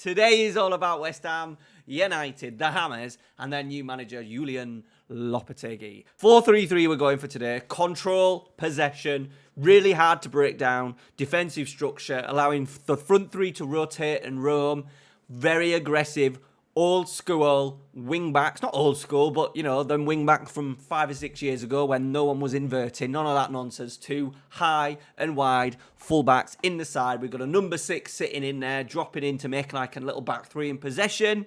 Today is all about West Ham United, the Hammers, and their new manager, Julen Lopetegui. 4-3-3 we're going for today. Control, possession, really hard to break down. Defensive structure, allowing the front three to rotate and roam. Very aggressive, old school wing backs. Not old school, but, you know, them wing backs from 5 or 6 years ago when no one was inverting. None of that nonsense. Two high and wide full backs in the side. We've got a number 6 sitting in there, dropping in to make like a little back three in possession.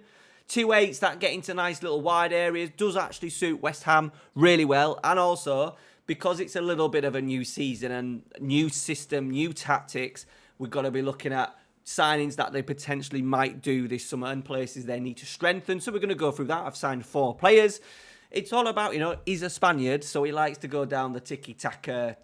2 8s that get into nice little wide areas. Does actually suit West Ham really well. And also, because it's a little bit of a new season and new system, new tactics, we've got to be looking at signings that they potentially might do this summer and places they need to strengthen. So we're going to go through that. I've signed 4 players. It's all about, you know, he's a Spaniard, so he likes to go down the tiki-taka.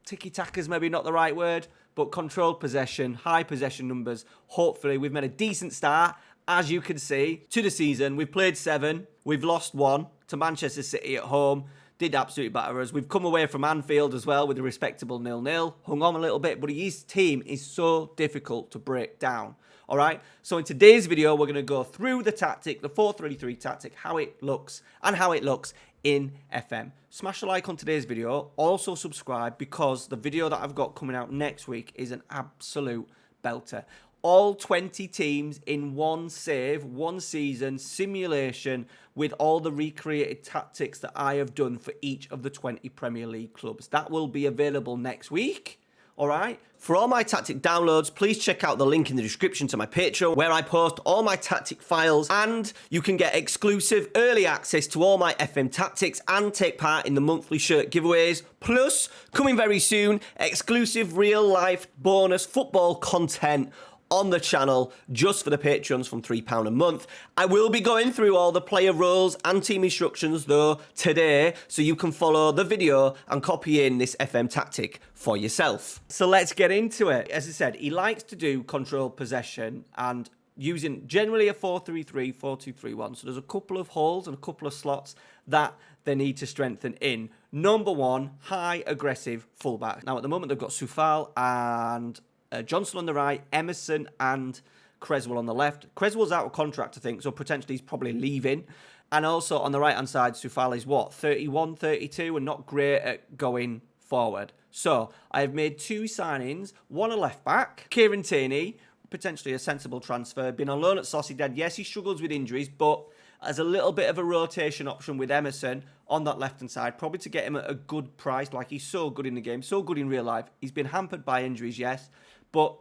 Tiki-taka's maybe not the right word, but controlled possession, high possession numbers. Hopefully, we've made a decent start, as you can see, to the season. We've played 7. We've lost 1 to Manchester City at home. Did absolutely batter us. We've come away from Anfield as well with a respectable 0-0. Hung on a little bit, but his team is so difficult to break down. All right? So in today's video, we're going to go through the tactic, the 4-3-3 tactic, how it looks, and how it looks in FM. Smash a like on today's video. Also subscribe, because the video that I've got coming out next week is an absolute belter. All 20 teams in one save, one season, simulation, with all the recreated tactics that I have done for each of the 20 Premier League clubs. That will be available next week. All right? For all my tactic downloads, please check out the link in the description to my Patreon, where I post all my tactic files, and you can get exclusive early access to all my FM tactics and take part in the monthly shirt giveaways. Plus, coming very soon, exclusive real-life bonus football content on the channel just for the Patreons from £3 a month. I will be going through all the player roles and team instructions though today, so you can follow the video and copy in this FM tactic for yourself. So let's get into it. As I said, he likes to do control possession and using generally a 4-3-3, 4-2-3-1. So there's a couple of holes and a couple of slots that they need to strengthen in. Number 1, high aggressive fullback. Now at the moment they've got Soufal and Johnson on the right, Emerson and Creswell on the left. Creswell's out of contract, I think, so potentially he's probably leaving. And also on the right-hand side, Soufal is what, 31, 32, and not great at going forward. So I have made 2 signings, one a left-back, Kieran Tierney, potentially a sensible transfer, been on loan at Sociedad. Yes, he struggles with injuries, but as a little bit of a rotation option with Emerson on that left-hand side, probably to get him at a good price. Like, he's so good in the game, so good in real life. He's been hampered by injuries, yes, but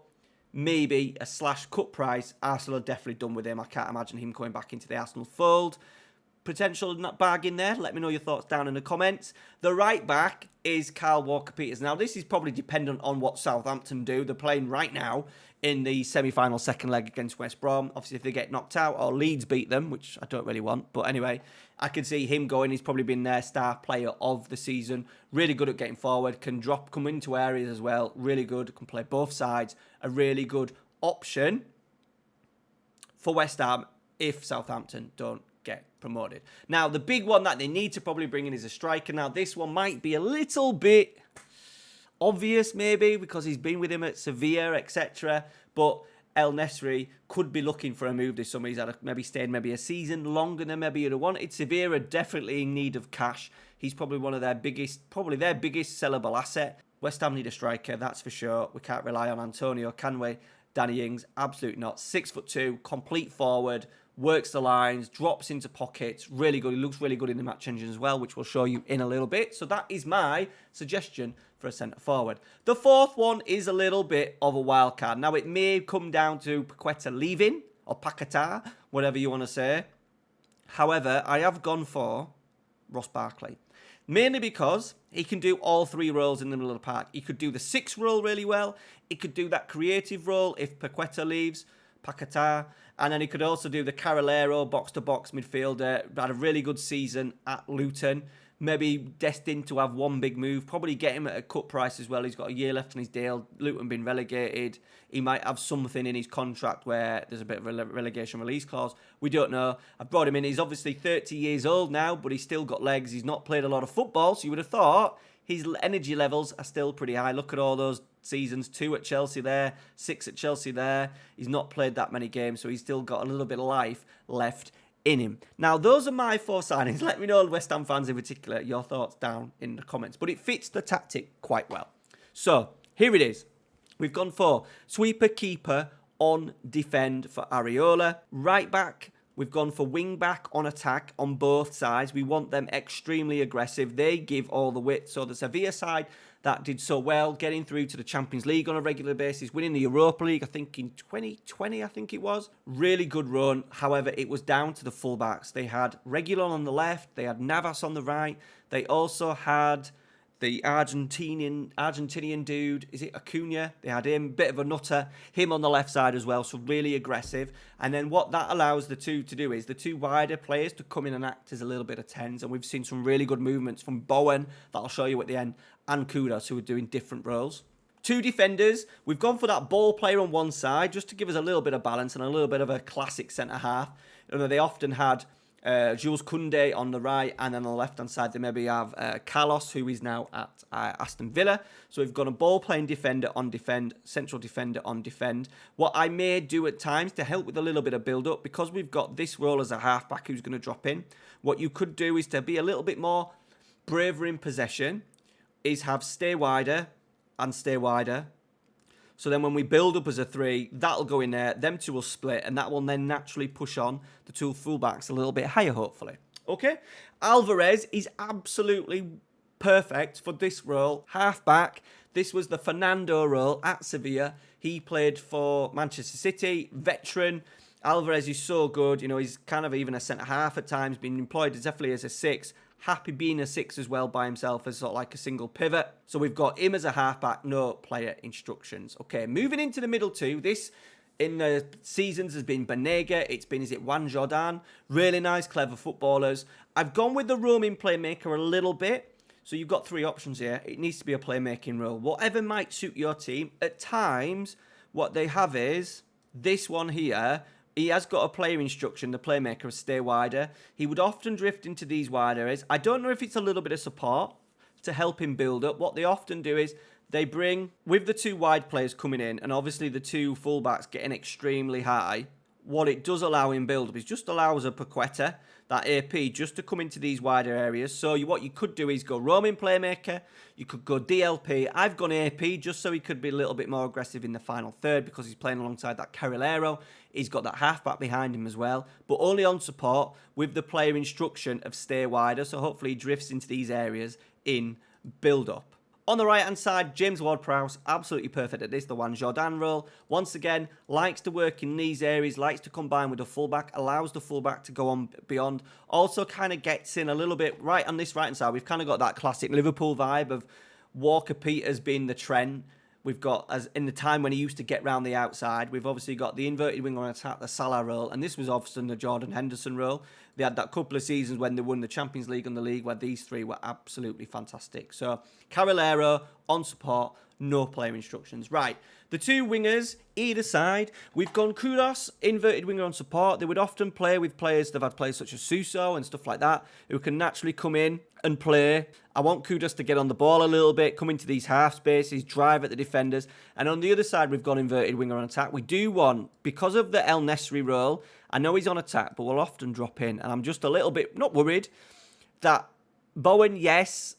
maybe a /cut price. Arsenal are definitely done with him. I can't imagine him going back into the Arsenal fold. Potential bargain there. Let me know your thoughts down in the comments. The right back is Kyle Walker-Peters. Now, this is probably dependent on what Southampton do. They're playing right now in the semi-final second leg against West Brom. Obviously, if they get knocked out or Leeds beat them, which I don't really want. But anyway, I can see him going. He's probably been their star player of the season. Really good at getting forward. Can come into areas as well. Really good. Can play both sides. A really good option for West Ham if Southampton don't get promoted. Now, the big one that they need to probably bring in is a striker. Now, this one might be a little bit obvious maybe because he's been with him at Sevilla, etc. But El Nesri could be looking for a move this summer. He's had maybe stayed maybe a season longer than maybe you'd have wanted. Sevilla are definitely in need of cash. He's probably one of their biggest, probably their biggest sellable asset. West Ham need a striker, that's for sure. We can't rely on Antonio, can we? Danny Ings, absolutely not. 6'2", complete forward, works the lines, drops into pockets, really good. He looks really good in the match engine as well, which we'll show you in a little bit. So that is my suggestion for a centre forward. The 4th one is a little bit of a wild card. Now, it may come down to Paqueta leaving, or Paqueta, whatever you want to say. However, I have gone for Ross Barkley. Mainly because he can do all 3 roles in the middle of the park. He could do the 6 role really well. He could do that creative role if Paqueta leaves, Paqueta. And then he could also do the Carrilero box-to-box midfielder. Had a really good season at Luton. Maybe destined to have one big move. Probably get him at a cut price as well. He's got a year left on his deal. Luton been relegated. He might have something in his contract where there's a bit of a relegation release clause. We don't know. I've brought him in. He's obviously 30 years old now, but he's still got legs. He's not played a lot of football, so you would have thought his energy levels are still pretty high. Look at all those seasons, 2 at Chelsea there, 6 at Chelsea there. He's not played that many games, so he's still got a little bit of life left in him. Now, those are my 4 signings. Let me know, West Ham fans in particular, your thoughts down in the comments. But it fits the tactic quite well. So, here it is. We've gone for sweeper, keeper, on defend for Areola. Right back, we've gone for wing back on attack on both sides. We want them extremely aggressive. They give all the width. So the Sevilla side that did so well, getting through to the Champions League on a regular basis, winning the Europa League, I think in 2020, I think it was. Really good run. However, it was down to the fullbacks. They had Reguilon on the left. They had Navas on the right. They also had the Argentinian dude, is it Acuna? They had him, bit of a nutter, him on the left side as well, so really aggressive. And then what that allows the two to do is the 2 wider players to come in and act as a little bit of 10s. And we've seen some really good movements from Bowen, that I'll show you at the end, and Kudos, who are doing different roles. 2 defenders, we've gone for that ball player on one side, just to give us a little bit of balance and a little bit of a classic centre-half. You know, they often had Jules Koundé on the right, and then on the left-hand side, they maybe have Carlos, who is now at Aston Villa. So we've got a ball-playing defender on defend, central defender on defend. What I may do at times to help with a little bit of build-up, because we've got this role as a half-back who's going to drop in, what you could do is to be a little bit more braver in possession, is have stay wider and stay wider. So then when we build up as a 3, that'll go in there, them 2 will split, and that will then naturally push on the 2 fullbacks a little bit higher, hopefully. Okay? Alvarez is absolutely perfect for this role. Half-back, this was the Fernando role at Sevilla. He played for Manchester City, veteran. Alvarez is so good. You know, he's kind of even a centre-half at times, been employed definitely as a 6. Happy being a 6 as well by himself as sort of like a single pivot. So we've got him as a halfback, no player instructions. Okay, moving into the middle 2. This in the seasons has been Banega. It's been, is it Juan Jordan? Really nice, clever footballers. I've gone with the roaming playmaker a little bit. So you've got 3 options here. It needs to be a playmaking role. Whatever might suit your team. At times, what they have is this one here. He has got a player instruction, the playmaker, of stay wider. He would often drift into these wide areas. I don't know if it's a little bit of support to help him build up. What they often do is they bring, with the 2 wide players coming in, and obviously the 2 fullbacks getting extremely high, what it does allow him build up is just allows a Paqueta, that AP, just to come into these wider areas. So what you could do is go roaming playmaker, you could go DLP. I've gone AP just so he could be a little bit more aggressive in the final third because he's playing alongside that Carrilero. He's got that halfback behind him as well, but only on support with the player instruction of stay wider. So hopefully he drifts into these areas in build-up. On the right-hand side, James Ward-Prowse, absolutely perfect at this, the Juan Jordan role. Once again, likes to work in these areas, likes to combine with the fullback, allows the fullback to go on beyond. Also kind of gets in a little bit, right on this right-hand side, we've kind of got that classic Liverpool vibe of Walker-Peters being the trend. We've got, as in the time when he used to get round the outside, we've obviously got the inverted winger on attack, the Salah role, and this was often the Jordan Henderson role. They had that couple of seasons when they won the Champions League and the league where these 3 were absolutely fantastic. So, Carrilero on support, no player instructions. Right, the 2 wingers, either side, we've gone Kudos, inverted winger on support. They would often play with players, they've had players such as Suso and stuff like that, who can naturally come in and play. I want Kudos to get on the ball a little bit, come into these half spaces, drive at the defenders. And on the other side, we've got inverted winger on attack. We do want, because of the El Nesri role, I know he's on attack, but we'll often drop in. And I'm just a little bit, not worried, that Bowen, yes,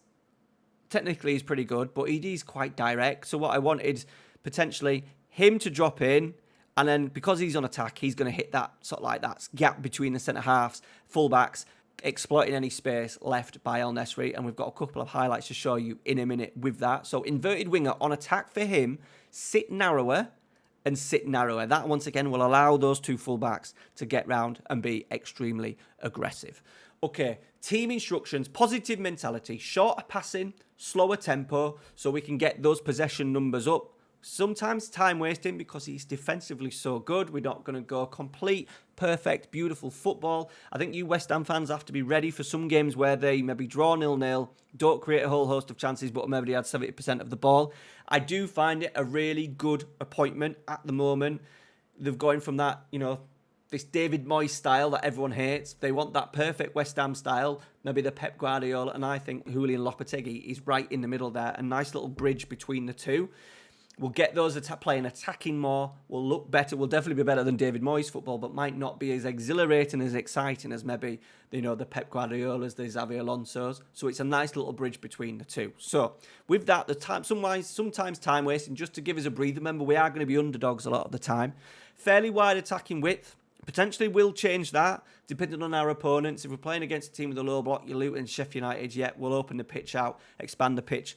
technically he's pretty good, but he's quite direct. So what I wanted, potentially, him to drop in, and then because he's on attack, he's going to hit that sort of like that gap between the centre-halves, full-backs, exploiting any space left by El Nesri, and we've got a couple of highlights to show you in a minute with that. So inverted winger on attack for him, sit narrower and sit narrower. That once again will allow those 2 fullbacks to get round and be extremely aggressive. Okay, team instructions, positive mentality, shorter passing, slower tempo, so we can get those possession numbers up. Sometimes time wasting because he's defensively so good. We're not going to go complete, perfect, beautiful football. I think you West Ham fans have to be ready for some games where they maybe draw 0-0, don't create a whole host of chances, but maybe they had 70% of the ball. I do find it a really good appointment at the moment. They've gone from that, you know, this David Moyes style that everyone hates. They want that perfect West Ham style, maybe the Pep Guardiola, and I think Julen Lopetegui is right in the middle there. A nice little bridge between the two. We'll get those playing attacking more. We'll look better. We'll definitely be better than David Moyes football, but might not be as exhilarating, as exciting as maybe, the Pep Guardiolas, the Xavi Alonso's. So it's a nice little bridge between the two. So with that, sometimes time wasting, just to give us a breather. Remember, we are going to be underdogs a lot of the time. Fairly wide attacking width. Potentially will change that, depending on our opponents. If we're playing against a team with a low block, your Luton, Sheffield United, we'll open the pitch out, expand the pitch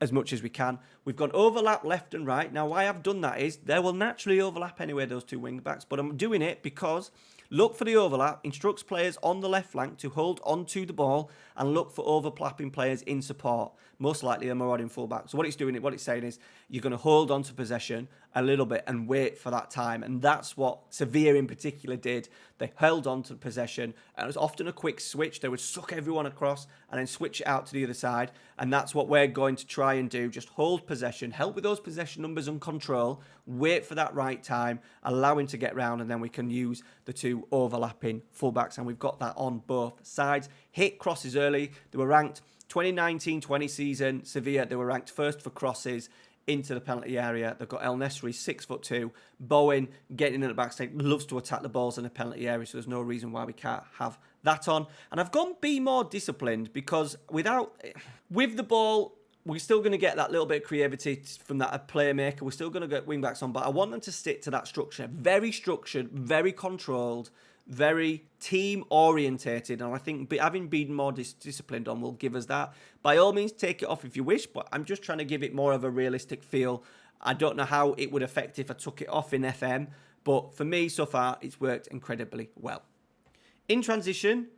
as much as we can. We've got overlap left and right. Now, why I've done that is there will naturally overlap anyway, those two wing backs, but I'm doing it because look for the overlap, instructs players on the left flank to hold onto the ball and look for overlapping players in support. Most likely a marauding fullback. So what it's saying is you're going to hold on to possession a little bit and wait for that time. And that's what Sevilla in particular did. They held on to possession, and it was often a quick switch. They would suck everyone across and then switch it out to the other side. And that's what we're going to try and do. Just hold possession, help with those possession numbers and control, wait for that right time, allow him to get round, and then we can use the two overlapping fullbacks. And we've got that on both sides. Hit crosses early. They were ranked 2019-20 season, Sevilla, they were ranked first for crosses into the penalty area. They've got El Nesri, 6'2". Bowen getting in the backstage, loves to attack the balls in the penalty area, so there's no reason why we can't have that on. And I've gone be more disciplined because with the ball, we're still going to get that little bit of creativity from that playmaker. We're still going to get wing backs on, but I want them to stick to that structure. Very structured, very controlled, very team orientated, and I think having been more disciplined on will give us that. By all means, take it off if you wish, but I'm just trying to give it more of a realistic feel. I don't know how it would affect if I took it off in FM, but for me so far it's worked incredibly well. In transition,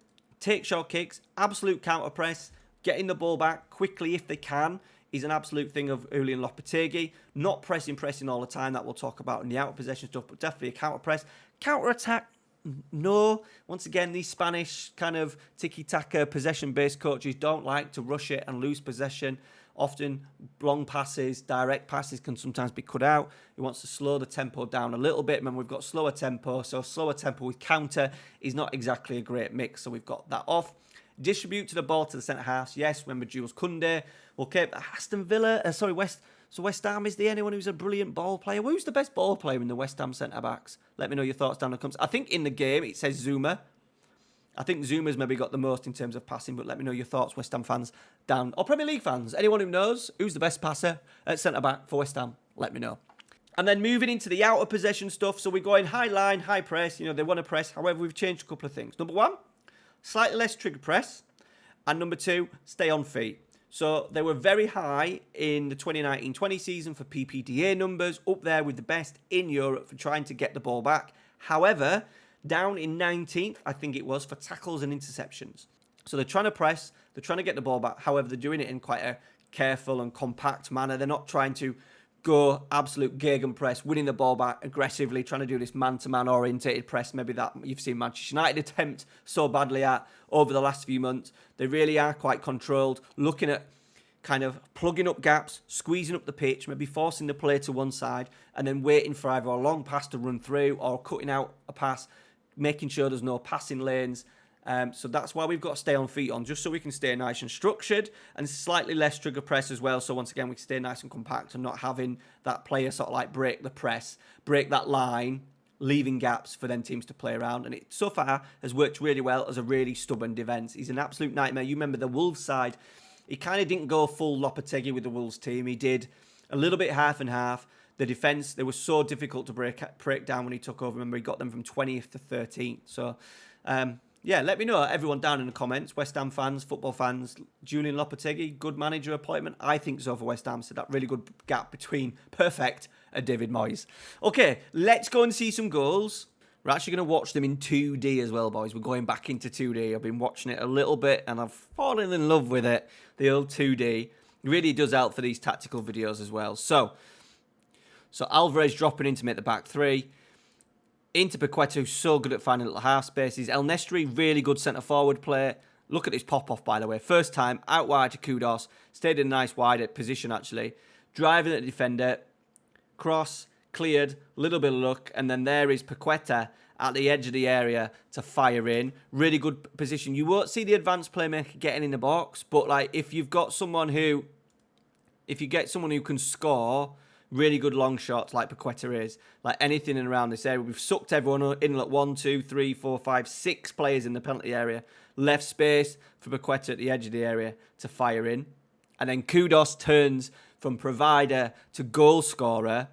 take short kicks, absolute counter press, getting the ball back quickly if they can is an absolute thing of Julen Lopetegui. Not pressing all the time, that we'll talk about in the out possession stuff, but definitely a counter press. Counter attack, no. Once again, these Spanish kind of tiki-taka possession-based coaches don't like to rush it and lose possession. Often long passes, direct passes can sometimes be cut out. He wants to slow the tempo down a little bit. Remember, we've got slower tempo, so slower tempo with counter is not exactly a great mix, so we've got that off. Distribute to the ball to the centre half. Yes, remember Jules Koundé. We'll keep West Ham, is there anyone who's a brilliant ball player? Who's the best ball player in the West Ham centre-backs? Let me know your thoughts down in the comments. I think in the game it says Zuma. I think Zuma's maybe got the most in terms of passing, but let me know your thoughts, West Ham fans, down. Or Premier League fans. Anyone who knows who's the best passer at centre-back for West Ham, let me know. And then moving into the out of possession stuff. So we're going high line, high press. They want to press. However, we've changed a couple of things. Number one, slightly less trigger press. And number two, stay on feet. So they were very high in the 2019-20 season for PPDA numbers, up there with the best in Europe for trying to get the ball back. However, down in 19th, I think it was, for tackles and interceptions. So they're trying to press, they're trying to get the ball back. However, they're doing it in quite a careful and compact manner. They're not trying to go absolute gegenpress, winning the ball back aggressively, trying to do this man-to-man orientated press, maybe that you've seen Manchester United attempt so badly at over the last few months. They really are quite controlled, looking at kind of plugging up gaps, squeezing up the pitch, maybe forcing the play to one side, and then waiting for either a long pass to run through or cutting out a pass, making sure there's no passing lanes. So that's why we've got to stay on feet on, just so we can stay nice and structured and slightly less trigger press as well. So once again, we can stay nice and compact and not having that player sort of like break the press, break that line, leaving gaps for then teams to play around. And it so far has worked really well as a really stubborn defence. He's an absolute nightmare. You remember the Wolves side, he kind of didn't go full Lopetegui with the Wolves team. He did a little bit half and half. The defence, they were so difficult to break down when he took over. Remember, he got them from 20th to 13th. So, yeah, let me know, everyone down in the comments, West Ham fans, football fans, Julen Lopetegui, good manager appointment. I think so for West Ham, so that really good gap between perfect and David Moyes. Okay, let's go and see some goals. We're actually going to watch them in 2D as well, boys. We're going back into 2D. I've been watching it a little bit and I've fallen in love with it, the old 2D. It really does help for these tactical videos as well. So Alvarez dropping in to make the back three. Into Paqueta, so good at finding little half spaces. El Nesri, really good centre-forward play. Look at this pop-off, by the way. First time, out wide to Kudos. Stayed in a nice wide position, actually. Driving at the defender. Cross. cleared, little bit of luck, and then there is Paqueta at the edge of the area to fire in. Really good position. You won't see the advanced playmaker getting in the box, but like if you get someone who can score really good long shots like Paqueta is, like anything in around this area, we've sucked everyone in, like 1, 2, 3, 4, 5, 6 players in the penalty area, left space for Paqueta at the edge of the area to fire in, and then Kudos turns from provider to goal scorer.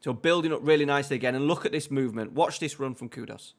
So building up really nicely again. And look at this movement. Watch this run from Kudos.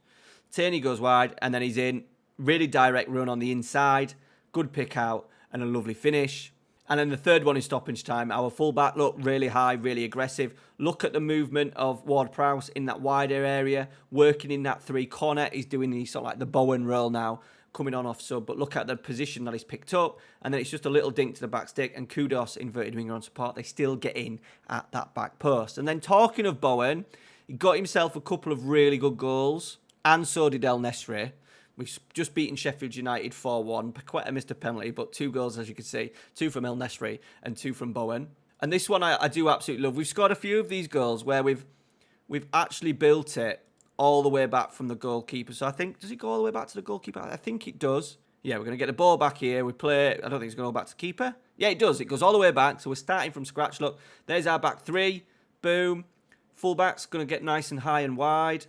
Tierney goes wide and then he's in. Really direct run on the inside. Good pick out and a lovely finish. And then the third one is stoppage time. Our fullback looked really high, really aggressive. Look at the movement of Ward-Prowse in that wider area. Working in that 3 corner. He's doing the sort of like the Bowen roll now. Coming on off sub, but look at the position that he's picked up, and then it's just a little dink to the back stick, and Kudos, inverted winger on support, they still get in at that back post. And then talking of Bowen, he got himself a couple of really good goals, and so did El Nesri. We've just beaten Sheffield United 4-1. Paqueta missed a penalty, but 2 goals, as you can see, 2 from El Nesri and 2 from Bowen. And this one I do absolutely love. We've scored a few of these goals where we've actually built it all the way back from the goalkeeper. So I think, does it go all the way back to the goalkeeper? I think it does. Yeah, we're going to get the ball back here. We play, I don't think it's going to go back to the keeper. Yeah, it does. It goes all the way back. So we're starting from scratch. Look, there's our back 3. Boom. Fullback's going to get nice and high and wide.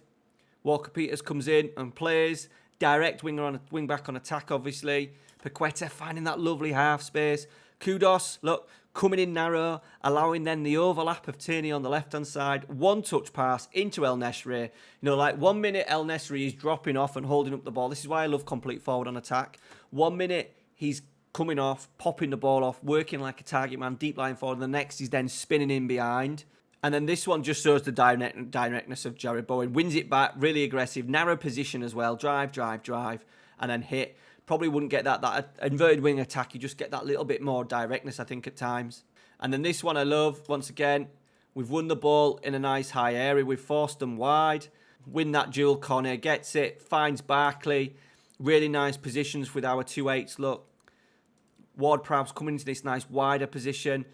Walker-Peters comes in and plays. Direct wing back on attack, obviously. Paqueta finding that lovely half space. Kudos, look, coming in narrow, allowing then the overlap of Tierney on the left-hand side. 1-touch pass into El Nesri. You know, like 1 minute El Nesri is dropping off and holding up the ball. This is why I love complete forward on attack. 1 minute he's coming off, popping the ball off, working like a target man, deep line forward. The next he's then spinning in behind. And then this one just shows the directness of Jared Bowen. Wins it back, really aggressive, narrow position as well. Drive, and then hit. Probably wouldn't get that inverted wing attack. You just get that little bit more directness, I think, at times. And then this one I love. Once again, we've won the ball in a nice high area. We've forced them wide. Win that dual corner. Gets it. Finds Barkley. Really nice positions with our 2-8s. Look. Ward-Prowse coming into this nice wider position.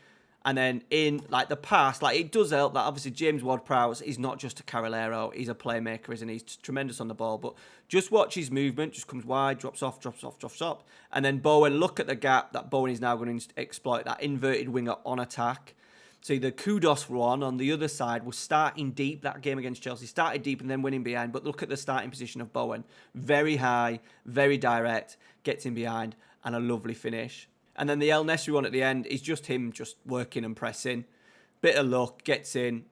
And then in, like, the pass, like, it does help that obviously James Ward-Prowse is not just a Carolero. He's a playmaker, isn't he? He's tremendous on the ball. But just watch his movement. Just comes wide, drops off. And then Bowen, look at the gap that Bowen is now going to exploit. That inverted winger on attack. So the Kudos one on the other side was starting deep. That game against Chelsea started deep and then winning behind. But look at the starting position of Bowen. Very high, very direct. Gets in behind. And a lovely finish. And then the El Nesri one at the end is just him just working and pressing. Bit of luck, gets in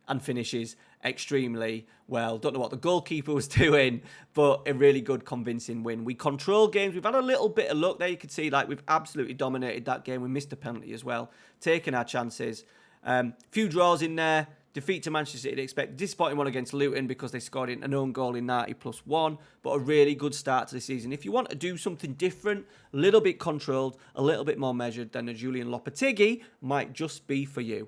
and finishes extremely well. Don't know what the goalkeeper was doing, but a really good convincing win. We control games. We've had a little bit of luck there. You can see like we've absolutely dominated that game. We missed a penalty as well. Taking our chances. Few draws in there. Defeat to Manchester City, expect disappointing one against Luton because they scored an own goal in 90+1, but a really good start to the season. If you want to do something different, a little bit controlled, a little bit more measured, then a Julen Lopetegui might just be for you.